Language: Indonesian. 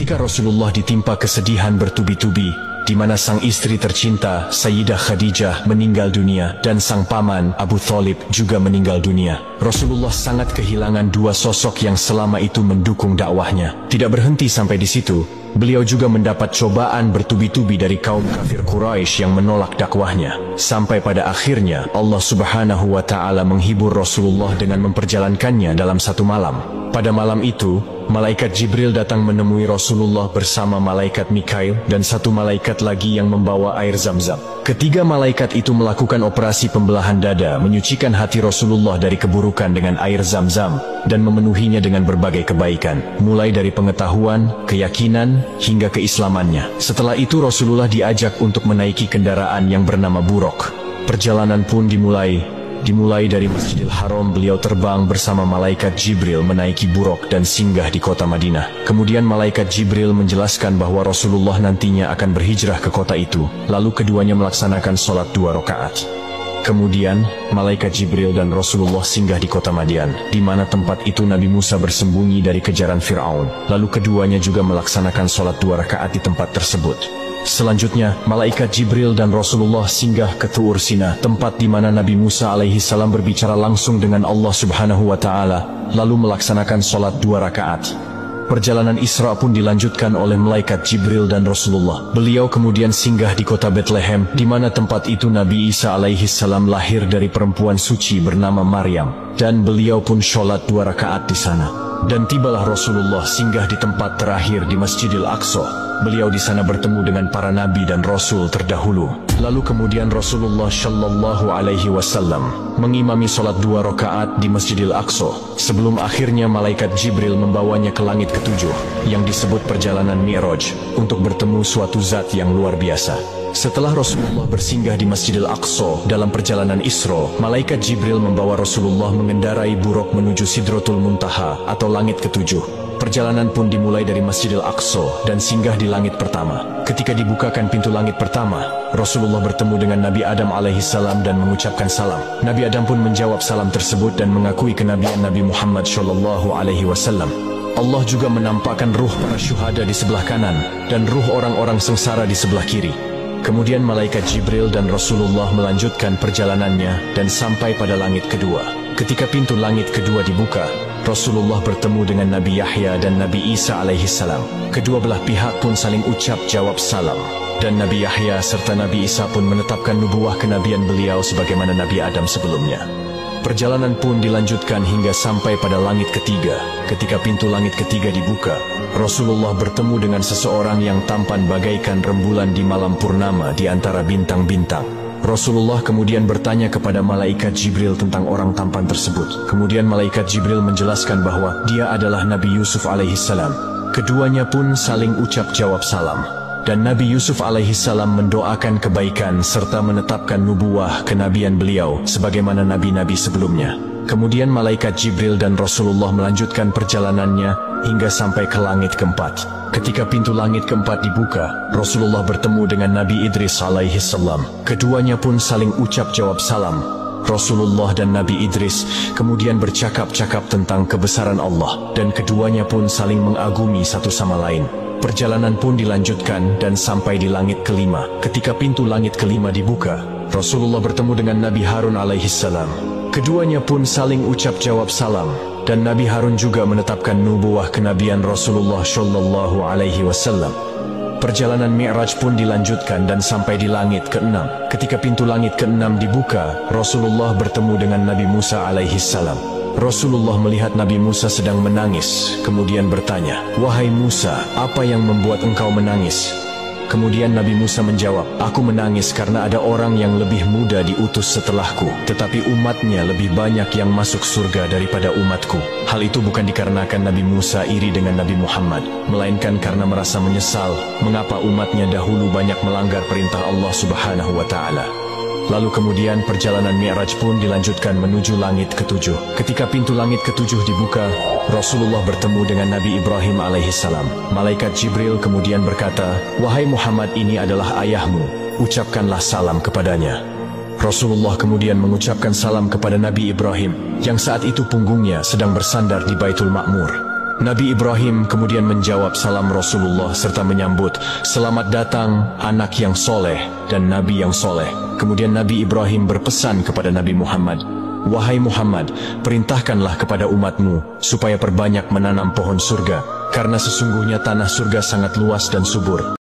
Ketika Rasulullah ditimpa kesedihan bertubi-tubi, di mana sang istri tercinta Sayyidah Khadijah meninggal dunia dan sang paman Abu Thalib juga meninggal dunia, Rasulullah sangat kehilangan dua sosok yang selama itu mendukung dakwahnya. Tidak berhenti sampai di situ, beliau juga mendapat cobaan bertubi-tubi dari kaum kafir Quraisy yang menolak dakwahnya. Sampai pada akhirnya Allah Subhanahu wa Ta'ala menghibur Rasulullah dengan memperjalankannya dalam satu malam. Pada malam itu, malaikat Jibril datang menemui Rasulullah bersama malaikat Mikail dan satu malaikat lagi yang membawa air Zam-Zam. Ketiga malaikat itu melakukan operasi pembelahan dada, menyucikan hati Rasulullah dari keburukan dengan air Zam-Zam dan memenuhinya dengan berbagai kebaikan, mulai dari pengetahuan, keyakinan, hingga keislamannya. Setelah itu Rasulullah diajak untuk menaiki kendaraan yang bernama Buraq. Perjalanan pun dimulai dari Masjidil Haram. Beliau terbang bersama malaikat Jibril menaiki Buraq dan singgah di kota Madinah. Kemudian malaikat Jibril menjelaskan bahwa Rasulullah nantinya akan berhijrah ke kota itu. Lalu keduanya melaksanakan sholat 2 rakaat. Kemudian, malaikat Jibril dan Rasulullah singgah di kota Madian, di mana tempat itu Nabi Musa bersembunyi dari kejaran Fir'aun. Lalu keduanya juga melaksanakan sholat 2 rakaat di tempat tersebut. Selanjutnya, malaikat Jibril dan Rasulullah singgah ke Tur Sina, tempat di mana Nabi Musa alaihissalam berbicara langsung dengan Allah Subhanahu wa Ta'ala, lalu melaksanakan sholat 2 rakaat. Perjalanan Isra pun dilanjutkan oleh malaikat Jibril dan Rasulullah. Beliau kemudian singgah di kota Bethlehem, di mana tempat itu Nabi Isa alaihissalam lahir dari perempuan suci bernama Maryam, dan beliau pun sholat 2 rakaat di sana. Dan tibalah Rasulullah singgah di tempat terakhir di Masjidil Aqsa. Beliau di sana bertemu dengan para nabi dan rasul terdahulu. Lalu kemudian Rasulullah Shallallahu Alaihi Wasallam mengimami sholat 2 rakaat di Masjidil Aqsa, sebelum akhirnya malaikat Jibril membawanya ke langit ketujuh, yang disebut perjalanan Mi'raj, untuk bertemu suatu zat yang luar biasa. Setelah Rasulullah bersinggah di Masjidil Aqsa dalam perjalanan Isra, malaikat Jibril membawa Rasulullah mengendarai Buraq menuju Sidratul Muntaha atau langit ketujuh. Perjalanan pun dimulai dari Masjidil Aqsa dan singgah di langit pertama. Ketika dibukakan pintu langit pertama, Rasulullah bertemu dengan Nabi Adam alaihissalam dan mengucapkan salam. Nabi Adam pun menjawab salam tersebut dan mengakui kenabian Nabi Muhammad Shallallahu Alaihi Wasallam. Allah juga menampakkan ruh para syuhada di sebelah kanan dan ruh orang-orang sengsara di sebelah kiri. Kemudian malaikat Jibril dan Rasulullah melanjutkan perjalanannya dan sampai pada langit kedua. Ketika pintu langit kedua dibuka, Rasulullah bertemu dengan Nabi Yahya dan Nabi Isa alaihissalam. Kedua belah pihak pun saling ucap jawab salam. Dan Nabi Yahya serta Nabi Isa pun menetapkan nubuwah kenabian beliau sebagaimana Nabi Adam sebelumnya. Perjalanan pun dilanjutkan hingga sampai pada langit ketiga. Ketika pintu langit ketiga dibuka, Rasulullah bertemu dengan seseorang yang tampan bagaikan rembulan di malam purnama di antara bintang-bintang. Rasulullah kemudian bertanya kepada malaikat Jibril tentang orang tampan tersebut. Kemudian malaikat Jibril menjelaskan bahwa dia adalah Nabi Yusuf alaihissalam. Keduanya pun saling ucap jawab salam. Dan Nabi Yusuf alaihissalam mendoakan kebaikan serta menetapkan nubuwah kenabian beliau sebagaimana nabi-nabi sebelumnya. Kemudian malaikat Jibril dan Rasulullah melanjutkan perjalanannya hingga sampai ke langit keempat. Ketika pintu langit keempat dibuka, Rasulullah bertemu dengan Nabi Idris alaihissalam. Keduanya pun saling ucap jawab salam. Rasulullah dan Nabi Idris kemudian bercakap-cakap tentang kebesaran Allah, dan keduanya pun saling mengagumi satu sama lain. Perjalanan pun dilanjutkan dan sampai di langit kelima. Ketika pintu langit kelima dibuka, Rasulullah bertemu dengan Nabi Harun alaihissalam. Keduanya pun saling ucap jawab salam, dan Nabi Harun juga menetapkan nubuwah kenabian Rasulullah Shallallahu Alaihi Wasallam. Perjalanan Mi'raj pun dilanjutkan dan sampai di langit keenam. Ketika pintu langit keenam dibuka, Rasulullah bertemu dengan Nabi Musa alaihissalam. Rasulullah melihat Nabi Musa sedang menangis, kemudian bertanya, "Wahai Musa, apa yang membuat engkau menangis?" Kemudian Nabi Musa menjawab, "Aku menangis karena ada orang yang lebih muda diutus setelahku, tetapi umatnya lebih banyak yang masuk surga daripada umatku." Hal itu bukan dikarenakan Nabi Musa iri dengan Nabi Muhammad, melainkan karena merasa menyesal mengapa umatnya dahulu banyak melanggar perintah Allah Subhanahu wa Ta'ala. Lalu kemudian perjalanan Mi'raj pun dilanjutkan menuju langit ketujuh. Ketika pintu langit ketujuh dibuka, Rasulullah bertemu dengan Nabi Ibrahim alaihissalam. Malaikat Jibril kemudian berkata, "Wahai Muhammad, ini adalah ayahmu, ucapkanlah salam kepadanya." Rasulullah kemudian mengucapkan salam kepada Nabi Ibrahim, yang saat itu punggungnya sedang bersandar di Baitul Ma'mur. Nabi Ibrahim kemudian menjawab salam Rasulullah serta menyambut, "Selamat datang anak yang soleh dan Nabi yang soleh." Kemudian Nabi Ibrahim berpesan kepada Nabi Muhammad, "Wahai Muhammad, perintahkanlah kepada umatmu supaya perbanyak menanam pohon surga, karena sesungguhnya tanah surga sangat luas dan subur."